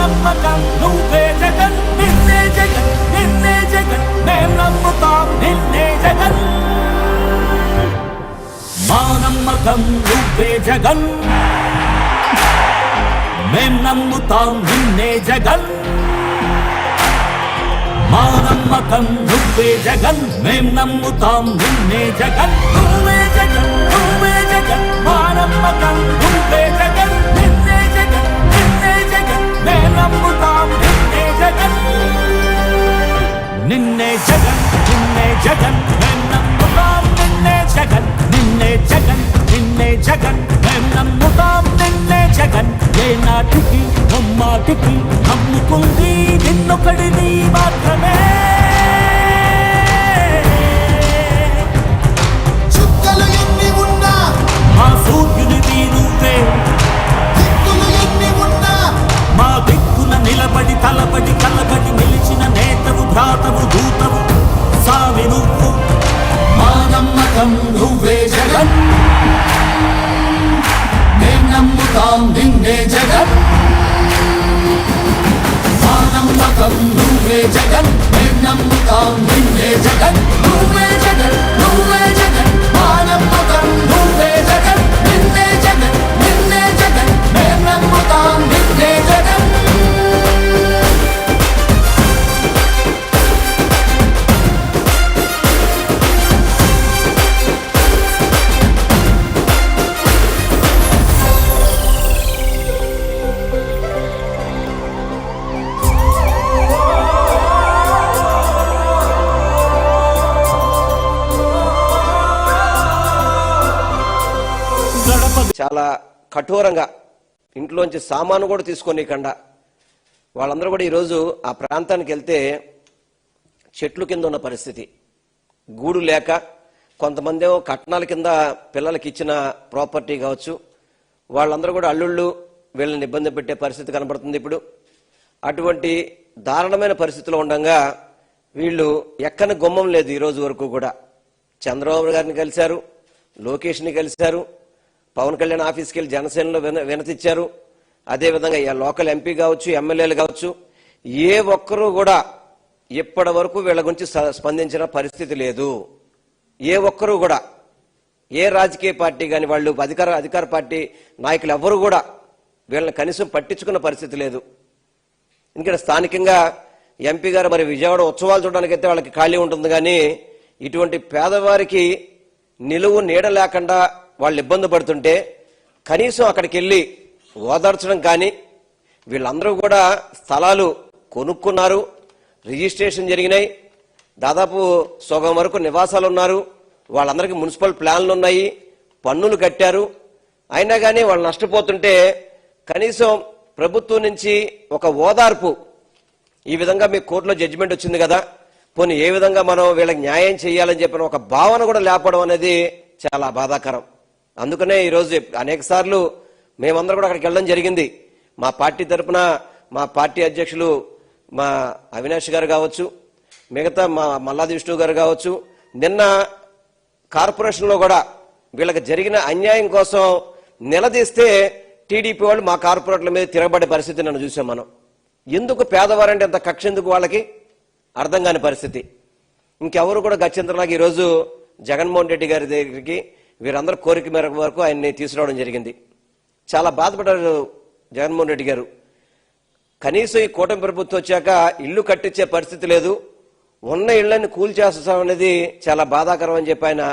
నమ్మకం నువ్వే జగన్ నిన్నే జగన్ నిన్నే జగన్ మేం నమ్ముతాం నిన్నే జగన్ మా నమ్మకం నువ్వే జగన్ మేం నమ్ముతాం నిన్నే జగన్ మా నమ్మకం నువ్వే జగన్ మేం నమ్ముతాం నిన్నే జగన్ నువ్వే జగన్ నువ్వే జగన్ మా నమ్మకం నువ్వే జగన్ నిన్నే జగన్ నిన్నే జగన్ మేం నమ్ముతాం నిన్నే జగన్ నిన్నే జగన్ నిన్నే జగన్ మేం నమ్ముతాం నిన్నే జగన్ నిన్నే జగన్ నిన్నే జగన్ మేం నమ్ముతాం నిన్నే జగన్ ఏ నాటికి నమ్మాటికి నమ్ముకుంది నిన్నొకడిని మాత్రమే చుక్కలు ఎన్ని ఉన్నా మా సూర్యునివి నువ్వే దిక్కులు ఎన్ని ఉన్నా మా దిక్కున నిలబడి తలబడి కలబడి నిలిచిన నేతవు భ్రాతవు దూతవు సావి నువ్వు మా నమ్మకం నువ్వే జగన్ మేం నమ్ముతాం నిన్నే జగన్ మా నమ్మకం నువ్వే జగన్ మేం నమ్ముతాం నిన్నే జగన్ నువ్వే జగన్ నువ్వే జగన్ మా నమ్మకం నువ్వే జగన్ నిన్నే జగన్ నిన్నే జగన్ మేం నమ్ముతాం నిన్నే జగన్ చాలా కఠోరంగా ఇంట్లోంచి సామాను కూడా తీసుకోనికుండా వాళ్ళందరూ కూడా ఈరోజు ఆ ప్రాంతానికి వెళ్తే చెట్లు కింద ఉన్న పరిస్థితి, గూడు లేక కొంతమంది ఏమో కట్నాల కింద పిల్లలకి ఇచ్చిన ప్రాపర్టీ కావచ్చు, వాళ్ళందరూ కూడా అల్లుళ్ళు వీళ్ళని ఇబ్బంది పెట్టే పరిస్థితి కనబడుతుంది. ఇప్పుడు అటువంటి దారుణమైన పరిస్థితిలో ఉండగా వీళ్ళు ఎక్కని గుమ్మం లేదు. ఈ రోజు వరకు కూడా చంద్రబాబు గారిని కలిశారు, లోకేష్ని కలిశారు, పవన్ కళ్యాణ్ ఆఫీస్కి వెళ్ళి జనసేనలో వినతిచ్చారు. అదేవిధంగా లోకల్ ఎంపీ కావచ్చు, ఎమ్మెల్యేలు కావచ్చు, ఏ ఒక్కరూ కూడా ఇప్పటి వరకు వీళ్ళ గురించి స్పందించిన పరిస్థితి లేదు. ఏ ఒక్కరూ కూడా, ఏ రాజకీయ పార్టీ కానీ వాళ్ళు అధికార పార్టీ నాయకులు ఎవరు కూడా వీళ్ళని కనీసం పట్టించుకున్న పరిస్థితి లేదు. ఎందుకంటే స్థానికంగా ఎంపీ గారు మరి విజయవాడ ఉత్సవాలు చూడడానికైతే వాళ్ళకి ఖాళీ ఉంటుంది, కానీ ఇటువంటి పేదవారికి నిలువు నీడ లేకుండా వాళ్ళు ఇబ్బంది పడుతుంటే కనీసం అక్కడికి వెళ్ళి ఓదార్చడం కానీ, వీళ్ళందరూ కూడా స్థలాలు కొనుక్కున్నారు, రిజిస్ట్రేషన్ జరిగినాయి, దాదాపు సగం వరకు నివాసాలు ఉన్నారు, వాళ్ళందరికీ మున్సిపల్ ప్లాన్లు ఉన్నాయి, పన్నులు కట్టారు. అయినా కానీ వాళ్ళు నష్టపోతుంటే కనీసం ప్రభుత్వం నుంచి ఒక ఓదార్పు, ఈ విధంగా మీ కోర్టులో జడ్జిమెంట్ వచ్చింది కదా, పోనీ ఏ విధంగా మనం వీళ్ళకి న్యాయం చేయాలని చెప్పిన ఒక భావన కూడా లేపడం అనేది చాలా బాధాకరం. అందుకనే ఈరోజు అనేక సార్లు మేమందరూ కూడా అక్కడికి వెళ్ళడం జరిగింది. మా పార్టీ తరఫున మా పార్టీ అధ్యక్షులు మా అవినాష్ గారు కావచ్చు, మిగతా మా మల్లాది విష్ణు గారు కావచ్చు, నిన్న కార్పొరేషన్లో కూడా వీళ్ళకి జరిగిన అన్యాయం కోసం నిలదీస్తే టీడీపీ వాళ్ళు మా కార్పొరేట్ల మీద తిరగబడే పరిస్థితి నన్ను చూసాం. మనం ఎందుకు పేదవారంటే ఎంత కక్ష ఎందుకు వాళ్ళకి అర్థం కాని పరిస్థితి. ఇంకెవరు కూడా గత్యంతరంలాగా ఈరోజు జగన్మోహన్ రెడ్డి గారి దగ్గరికి వీరందరూ కోరిక మేరకు వరకు ఆయన్ని తీసుకురావడం జరిగింది. చాలా బాధపడ్డారు జగన్మోహన్ రెడ్డి గారు. కనీసం ఈ కూటమి ప్రభుత్వం వచ్చాక ఇల్లు కట్టించే పరిస్థితి లేదు, ఉన్న ఇళ్లను కూల్చేస్తాం అనేది చాలా బాధాకరం అని చెప్పి ఆయన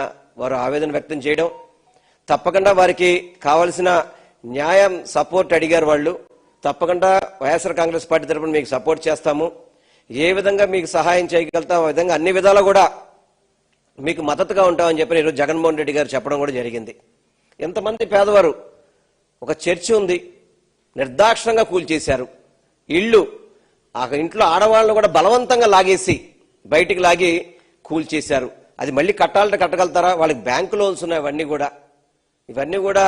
వారు ఆవేదన వ్యక్తం చేయడం, తప్పకుండా వారికి కావలసిన న్యాయం సపోర్ట్ అడిగారు వాళ్ళు. తప్పకుండా వైఎస్ఆర్ కాంగ్రెస్ పార్టీ తరఫున మీకు సపోర్ట్ చేస్తాము, ఏ విధంగా మీకు సహాయం చేయగలుగుతాం ఆ విధంగా అన్ని విధాలా కూడా మీకు మద్దతుగా ఉంటామని చెప్పి ఈరోజు జగన్మోహన్ రెడ్డి గారు చెప్పడం కూడా జరిగింది. ఎంతమంది పేదవారు, ఒక చర్చి ఉంది నిర్దాక్షిణంగా కూల్చేశారు, ఇళ్ళు ఆ ఇంట్లో ఆడవాళ్ళను కూడా బలవంతంగా లాగేసి బయటికి లాగి కూల్చేశారు. అది మళ్ళీ కట్టాలంటే కట్టగలుగుతారా? వాళ్ళకి బ్యాంకు లోన్స్ ఉన్నాయి. ఇవన్నీ కూడా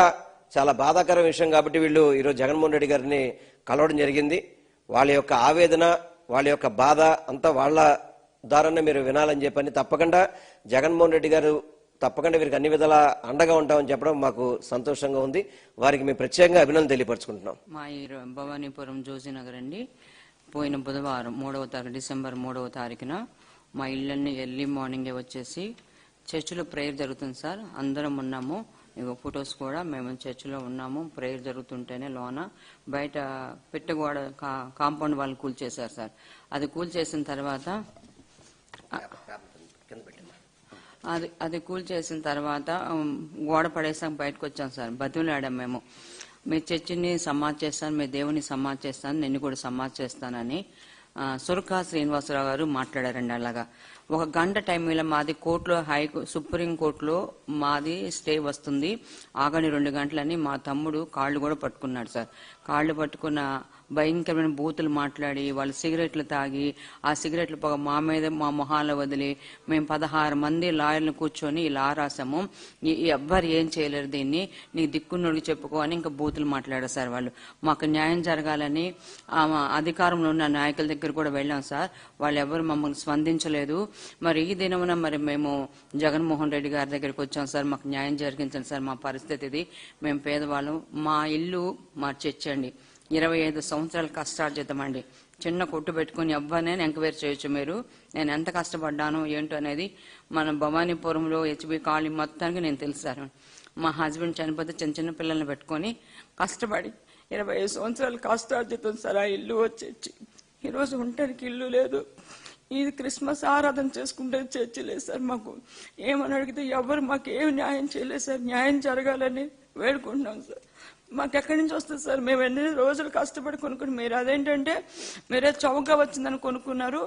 చాలా బాధాకర విషయం. కాబట్టి వీళ్ళు ఈరోజు జగన్మోహన్ రెడ్డి గారిని కలవడం జరిగింది. వాళ్ళ యొక్క ఆవేదన, వాళ్ళ యొక్క బాధ అంతా వాళ్ళ ద్వారానే మీరు వినాలని చెప్పని తప్పకుండా జగన్మోహన్ రెడ్డి గారు తప్పకుండా వీరికి అన్ని విధాల అండగా ఉంటామని చెప్పడం మాకు సంతోషంగా ఉంది. వారికి మేము ప్రత్యేకంగా అభినందన తెలియపరచుకుంటున్నాం. మా ఈ భవానీపురం జోజీనగర్ అండి. పోయిన బుధవారం డిసెంబర్ 3వ తారీఖున మా ఇళ్ళన్ని ఎర్లీ మార్నింగే వచ్చేసి చర్చిలో ప్రేయర్ జరుగుతుంది సార్. అందరం ఉన్నాము, ఇక ఫొటోస్ కూడా మేము చర్చిలో ఉన్నాము. ప్రేయర్ జరుగుతుంటేనే లోన బయట పెట్టగోడ కాంపౌండ్ వాళ్ళు కూల్చేశారు సార్. అది కూల్చేసిన తర్వాత గోడ పడేసాం, బయటకు వచ్చాం సార్. బతిమలాడాం మేము, మీ చర్చిని సమాజ్ చేస్తాను, మీ దేవుని సమాజ్ చేస్తాను, నిన్ను కూడా సమాజ్ చేస్తానని సురకా శ్రీనివాసరావు గారు మాట్లాడారండి. అలాగా 1 గంట టైంలో మాది కోర్టులో సుప్రీం కోర్టులో మాది స్టే వస్తుంది, ఆగని 2 గంటలని మా తమ్ముడు కాళ్ళు కూడా పట్టుకున్నాడు సార్. కాళ్ళు పట్టుకున్న భయంకరమైన బూతులు మాట్లాడి వాళ్ళు సిగరెట్లు తాగి ఆ సిగరెట్ల పొగ మా మీద మా మొహాల్లో వదిలి మేము 16 మంది లాయర్లు కూర్చొని ఇలా రాసాము, ఎవ్వరు ఏం చేయలేరు, దీన్ని నీ దిక్కున్నోడికి చెప్పుకో అని ఇంకా బూతులు మాట్లాడారు సార్. వాళ్ళు మాకు న్యాయం జరగాలని అధికారంలో ఉన్న నాయకుల దగ్గర కూడా వెళ్ళాం సార్. వాళ్ళు ఎవరు మమ్మల్ని స్పందించలేదు. మరి ఈ దినమున మరి మేము జగన్మోహన్ రెడ్డి గారి దగ్గరికి వచ్చాం సార్. మాకు న్యాయం జరిగించండి సార్, మా పరిస్థితి ఇది, మేము పేదవాళ్ళం, మా ఇల్లు మా చర్చ్ అండి, 25 సంవత్సరాలు కష్టార్జితం అండి. చిన్న కొట్టు పెట్టుకుని ఎవ్వరినైనా ఎంక్వైరీ చేయొచ్చు మీరు, నేను ఎంత కష్టపడ్డాను ఏంటో అనేది మన భవానీపురంలో హెచ్బి కాలనీ మొత్తానికి నేను తెలుసాను. మా హస్బెండ్ చనిపోతే చిన్న పిల్లల్ని పెట్టుకొని కష్టపడి 25 సంవత్సరాలు కష్టార్జితం సార్. ఆ ఇల్లు వచ్చేసి ఈరోజు ఉండడానికి ఇల్లు లేదు. ఇది క్రిస్మస్ ఆరాధన చేసుకుంటే చర్చి లేదు సార్. మాకు ఏమని అడిగితే ఎవరు మాకు ఏమి న్యాయం చేయలేదు సార్. న్యాయం జరగాలని వేడుకుంటున్నాం సార్. మాకు ఎక్కడి నుంచి వస్తుంది సార్? మేము ఎన్ని రోజులు కష్టపడి కొనుక్కుని మీరు అదేంటంటే మీరే చౌకగా వచ్చిందని కొనుక్కున్నారు.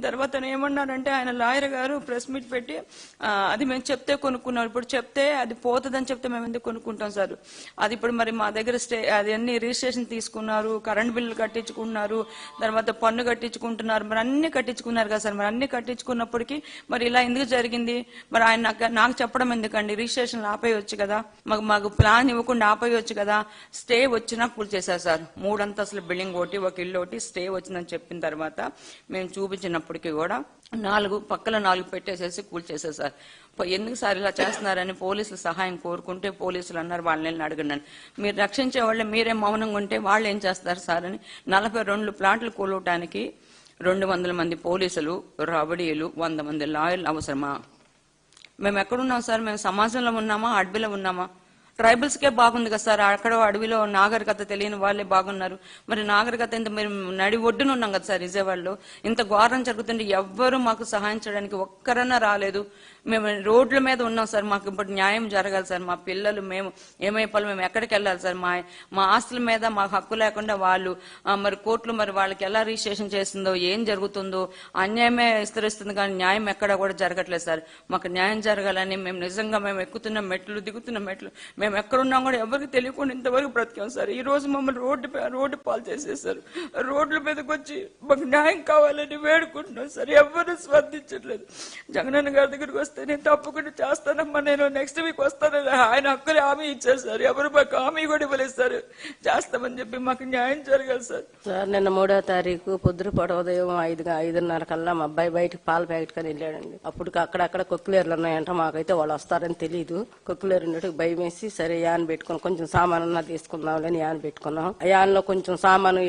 తర్వాత ఏమన్నారంటే ఆయన లాయర్ గారు ప్రెస్ మీట్ పెట్టి అది మేము చెప్తే కొనుక్కున్నాం, ఇప్పుడు చెప్తే అది పోతుందని చెప్తే మేము ఎందుకు కొనుక్కుంటాం సార్? అది ఇప్పుడు మరి మా దగ్గర అది అన్ని రిజిస్ట్రేషన్ తీసుకున్నారు, కరెంట్ బిల్లు కట్టించుకున్నారు, తర్వాత పన్ను కట్టించుకుంటున్నారు, మరి అన్ని కట్టించుకున్నారు కదా సార్. మరి అన్ని కట్టించుకున్నప్పటికీ మరి ఇలా ఎందుకు జరిగింది? మరి ఆయన నాకు చెప్పడం ఎందుకండి? రిజిస్ట్రేషన్ ఆపేయొచ్చు కదా, మాకు ప్లాన్ ఇవ్వకుండా ఆపేయొచ్చు కదా. స్టే వచ్చినా కూల్చేశారు సార్. 3 అంతస్తుల బిల్డింగ్ ఒకటి, ఒక ఇల్లు ఒకటి స్టే వచ్చిందని చెప్పిన తర్వాత మేము చూపించినప్పటికీ కూడా 4 పక్కల 4 పెట్టేసేసి కూల్చేశారు సార్. ఎందుకు సార్ ఇలా చేస్తున్నారని పోలీసులు సహాయం కోరుకుంటే పోలీసులు అన్నారు వాళ్ళని అడగండి, మీరు రక్షించే వాళ్ళే మీరే మౌనంగా ఉంటే వాళ్ళు ఏం చేస్తారు సార్ అని. 42 ప్లాట్లు కూలవటానికి 200 మంది పోలీసులు, రౌడీలు, 100 మంది లాయర్లు అవసరమా? మేము ఎక్కడున్నాం సార్? మేము సమాజంలో ఉన్నామా, అడవిలో ఉన్నామా? ట్రైబల్స్కే బాగుంది కదా సార్. అక్కడ అడవిలో నాగరికత తెలియని వాళ్ళే బాగున్నారు. మరి నాగరికత ఇంత మేము నడి ఒడ్డున ఉన్నాం కదా సార్ విజయవాడలో. ఇంత ఘోరం జరుగుతుంటే ఎవ్వరూ మాకు సహాయం చేయడానికి ఒక్కరన్నా రాలేదు. మేము రోడ్ల మీద ఉన్నాం సార్. మాకు ఇప్పుడు న్యాయం జరగాలి సార్. మా పిల్లలు మేము ఏమైపోవాలి, మేము ఎక్కడికి వెళ్ళాలి సార్? మా ఆస్తుల మీద మాకు హక్కు లేకుండా వాళ్ళు మరి కోర్టులు మరి వాళ్ళకి ఎలా రిజిస్ట్రేషన్ చేస్తుందో, ఏం జరుగుతుందో అన్యాయమే విస్తరిస్తుంది కానీ న్యాయం ఎక్కడా కూడా జరగట్లేదు సార్. మాకు న్యాయం జరగాలని మేము నిజంగా మేము ఎక్కుతున్న మెట్లు, దిగుతున్న మెట్లు, మేము ఎక్కడున్నాం కూడా ఎవరికి తెలియకుండా ఇంతవరకు బ్రతికాం సార్. ఈ రోజు మమ్మల్ని రోడ్డు పాలు చేసేసారు. రోడ్ల మీదకి వచ్చి మాకు న్యాయం కావాలని వేడుకుంటున్నాం సార్. ఎవరు స్పందించట్లేదు. జగనన్న గారి దగ్గరికి వస్తే నేను తప్పకుండా చేస్తానమ్మా, నేను నెక్స్ట్ వీక్ వస్తానని ఆయన హక్కులు హామీ ఇచ్చారు సార్. ఎవరు మాకు హామీ కూడా ఇవ్వలేదు సార్. చేస్తామని చెప్పి మాకు న్యాయం జరగాలి సార్. సార్ నిన్న 3వ తారీఖు పొద్దుపడ ఉదయం 5:30 కల్లా మా అబ్బాయి బయటకు పాల ప్యాకెట్ కని వెళ్ళాడండి. అప్పుడు అక్కడక్కడ కొక్కులేరులు ఉన్నాయంట. మాకైతే వాళ్ళు వస్తారని తెలియదు. కొక్కులేరు ఉన్నట్టు భయం వేసి సరే యాన్ పెట్టుకున్నాం, కొంచెం సామాను తీసుకుందాంలని యాన్ పెట్టుకున్నాం. యాన్లో కొంచెం సామాను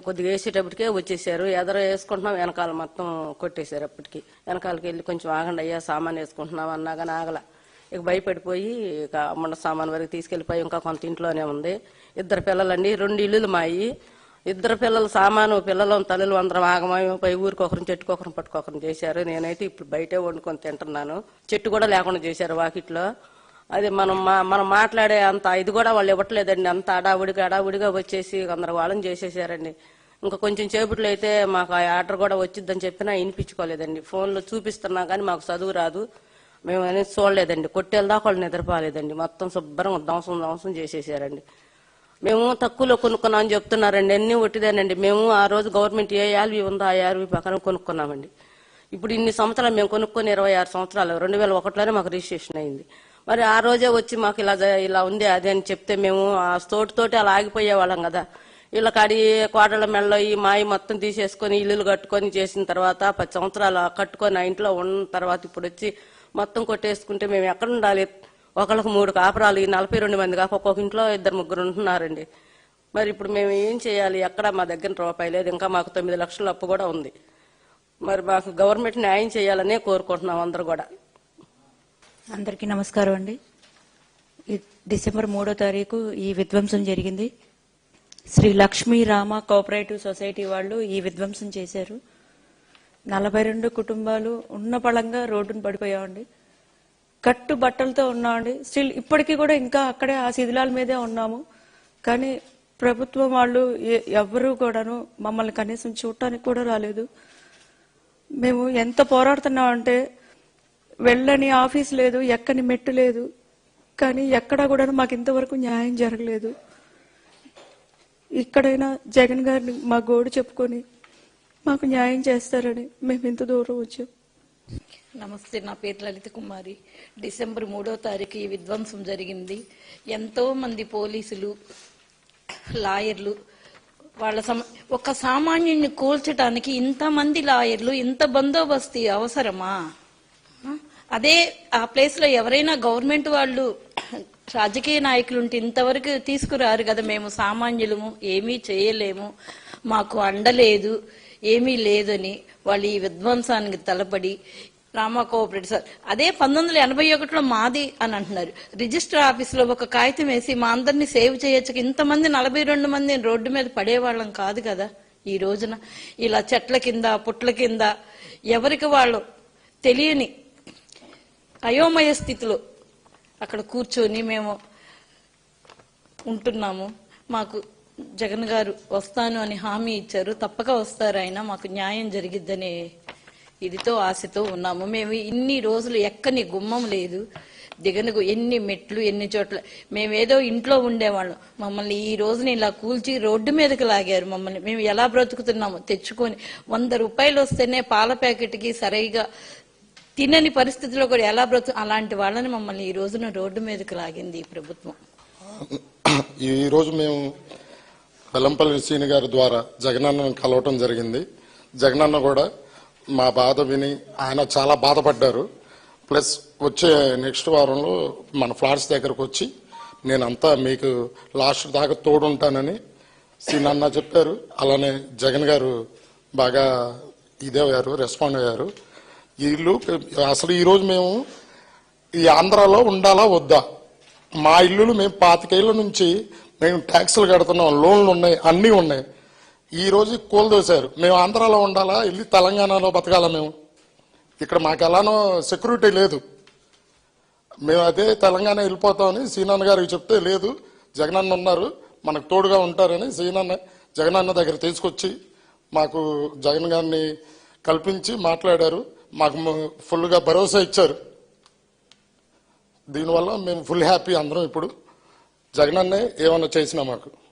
కొద్దిగా వేసేటప్పటికే వచ్చేసారు. ఎదర వేసుకుంటున్నాం, వెనకాల మొత్తం కొట్టేశారు. అప్పటికి వెనకాలకి వెళ్ళి కొంచెం ఆగండి అయ్యా సామాన్ వేసుకుంటున్నాం అన్నా కానీ ఆగల. ఇక భయపడిపోయి ఇక మొన్న సామాన్ వరకు తీసుకెళ్లిపోయి ఇంకా కొంత ఇంట్లోనే ఉంది. 2 పిల్లలండి, 2 ఇల్లులు మాయి. 2 పిల్లలు సామాను పిల్లలు తల్లులు అందరం ఆగమైపోయి ఊరికొకరిని చెట్టుకొకరిని పట్టుకొకరిని చేశారు. నేనైతే ఇప్పుడు బయటే వండుకొని తింటున్నాను. చెట్టు కూడా లేకుండా చేశారు వాకిట్లో. అది మనం మాట్లాడే అంత ఇది కూడా వాళ్ళు ఇవ్వట్లేదండి. అంత అడావుడిగా వచ్చేసి వాళ్ళని చేసేసారండి. ఇంకా కొంచెం చేపట్లు అయితే మాకు ఆ ఆర్డర్ కూడా వచ్చిద్దని చెప్పినా వినిపించుకోలేదండి. ఫోన్లో చూపిస్తున్నా కానీ మాకు చదువు రాదు, మేము అనేది చూడలేదండి. కొట్టేదాకా వాళ్ళు నిద్రపోలేదండి. మొత్తం శుభ్రంగా ధ్వంసం చేసేసారండి. మేము తక్కువలో కొనుక్కున్నామని చెప్తున్నారండి. అన్ని ఒట్టిదేనండి. మేము ఆ రోజు గవర్నమెంట్ ఏ యాల్వి ఉందో ఆ యాల్వి ప్రకారం కొనుక్కున్నామండి. ఇప్పుడు ఇన్ని సంవత్సరాలు మేము కొనుక్కొని 26 సంవత్సరాలు 2001లోనే మాకు రిజిస్ట్రేషన్ అయింది. మరి ఆ రోజే వచ్చి మాకు ఇలా ఉంది అది అని చెప్తే మేము ఆ తోటి అలా ఆగిపోయే వాళ్ళం కదా. వీళ్ళ కాడి కోటల మెడలో ఈ మాయి మొత్తం తీసేసుకొని ఇల్లులు కట్టుకొని చేసిన తర్వాత 10 సంవత్సరాలు కట్టుకొని ఆ ఇంట్లో ఉన్న తర్వాత ఇప్పుడు వచ్చి మొత్తం కొట్టేసుకుంటే మేము ఎక్కడ ఉండాలి? ఒకళ్ళకి 3 కాపురాలు, ఈ 42 మంది కాక ఒక్కొక్క ఇంట్లో 2-3 ఉంటున్నారండి. మరి ఇప్పుడు మేము ఏం చేయాలి? ఎక్కడ మా దగ్గర రూపాయి లేదు. ఇంకా మాకు 9 లక్షల అప్పు కూడా ఉంది. మరి మాకు గవర్నమెంట్ న్యాయం చేయాలనే కోరుకుంటున్నాం అందరూ కూడా. అందరికీ నమస్కారం అండి. డిసెంబర్ 3వ తారీఖు ఈ విధ్వంసం జరిగింది. శ్రీ లక్ష్మీ రామ కోఆపరేటివ్ సొసైటీ వాళ్ళు ఈ విధ్వంసం చేశారు. 42 కుటుంబాలు ఉన్న పళంగా రోడ్డును పడిపోయామండి. కట్టు బట్టలతో ఉన్నామండి. స్టిల్ ఇప్పటికీ కూడా ఇంకా అక్కడే ఆ శిథిలాల మీదే ఉన్నాము. కానీ ప్రభుత్వం వాళ్ళు ఎవ్వరూ కూడాను మమ్మల్ని కనీసం చూడటానికి కూడా రాలేదు. మేము ఎంత పోరాడుతున్నామంటే వెళ్ళని ఆఫీస్ లేదు, ఎక్కని మెట్టు లేదు. కానీ ఎక్కడా కూడా మాకు ఇంతవరకు న్యాయం జరగలేదు. ఇక్కడైనా జగన్ గారిని మా గోడు చెప్పుకొని మాకు న్యాయం చేస్తారని మేము ఇంత దూరం వచ్చాం. నమస్తే, నా పేరు లలిత కుమారి. డిసెంబర్ 3వ తారీఖు ఈ విధ్వంసం జరిగింది. ఎంతో మంది పోలీసులు, లాయర్లు వాళ్ళ ఒక సామాన్యుని కూల్చడానికి ఇంతమంది లాయర్లు, ఇంత బందోబస్తు అవసరమా? అదే ఆ ప్లేస్ లో ఎవరైనా గవర్నమెంట్ వాళ్ళు, రాజకీయ నాయకులు ఉంటే ఇంతవరకు తీసుకురారు కదా. మేము సామాన్యులము, ఏమీ చేయలేము, మాకు అండలేదు, ఏమీ లేదని వాళ్ళు ఈ విధ్వంసానికి తలపడి రామా కోఆపరేటివ్ సార్ అదే 1981లో మాది అని అంటున్నారు. రిజిస్టర్ ఆఫీస్ లో ఒక కాగితం వేసి మా అందరినీ సేవ్ చేయొచ్చు. ఇంతమంది 42 మంది రోడ్డు మీద పడేవాళ్ళం కాదు కదా. ఈ రోజున ఇలా చెట్ల కింద, పుట్ల కింద ఎవరికి వాళ్ళు తెలియని అయోమయ స్థితిలో అక్కడ కూర్చొని మేము ఉంటున్నాము. మాకు జగన్ గారు వస్తాను అని హామీ ఇచ్చారు. తప్పక వస్తారు. ఆయన మాకు న్యాయం జరిగిద్దనే ఇదితో ఆశతో ఉన్నాము. మేము ఇన్ని రోజులు ఎక్కని గుమ్మం లేదు, దిగనకు ఎన్ని మెట్లు, ఎన్ని చోట్ల మేమేదో ఇంట్లో ఉండేవాళ్ళం. మమ్మల్ని ఈ రోజున ఇలా కూల్చి రోడ్డు మీదకి లాగారు. మమ్మల్ని మేము ఎలా బ్రతుకుతున్నాము తెచ్చుకొని 100 రూపాయలు వస్తేనే పాల ప్యాకెట్కి సరిగా తినని పరిస్థితిలో కూడా ఎలా అలాంటి వాళ్ళని మమ్మల్ని ఈ రోజున రోడ్డు మీదకి లాగింది ఈ ప్రభుత్వం. ఈ రోజు మేము వెల్లంపల్లి సీని గారి ద్వారా జగనన్నను కలవటం జరిగింది. జగనన్న కూడా మా బాధ విని ఆయన చాలా బాధపడ్డారు. ప్లస్ వచ్చే నెక్స్ట్ వారంలో మన ఫ్లాట్స్ దగ్గరకు వచ్చి నేనంతా మీకు లాస్ట్ దాకా తోడుంటానని సీనన్న చెప్పారు. అలానే జగన్ గారు బాగా ఇదయ్యారు, రెస్పాండ్ అయ్యారు. ఇల్లు అసలు ఈరోజు మేము ఈ ఆంధ్రాలో ఉండాలా వద్దా? మా ఇల్లులు మేము 25 ఏళ్ల నుంచి మేము ట్యాక్సులు కడుతున్నాం, లోన్లు ఉన్నాయి, అన్నీ ఉన్నాయి. ఈ రోజు కూలదోశారు. మేము ఆంధ్రాలో ఉండాలా, వెళ్ళి తెలంగాణలో బతకాలా? మేము ఇక్కడ మాకు ఎలానో సెక్యూరిటీ లేదు. మేము అదే తెలంగాణ వెళ్ళిపోతామని సీనన్న గారికి చెప్తే లేదు, జగనన్న ఉన్నారు, మనకు తోడుగా ఉంటారని జగనన్న దగ్గర తీసుకొచ్చి మాకు జగన్ గారిని కల్పించి మాట్లాడారు. మాకు ఫుల్గా భరోసా ఇచ్చారు. దీనివల్ల మేము ఫుల్ హ్యాపీ అందరం. ఇప్పుడు జగనన్నే ఏమన్నా చేసినా మాకు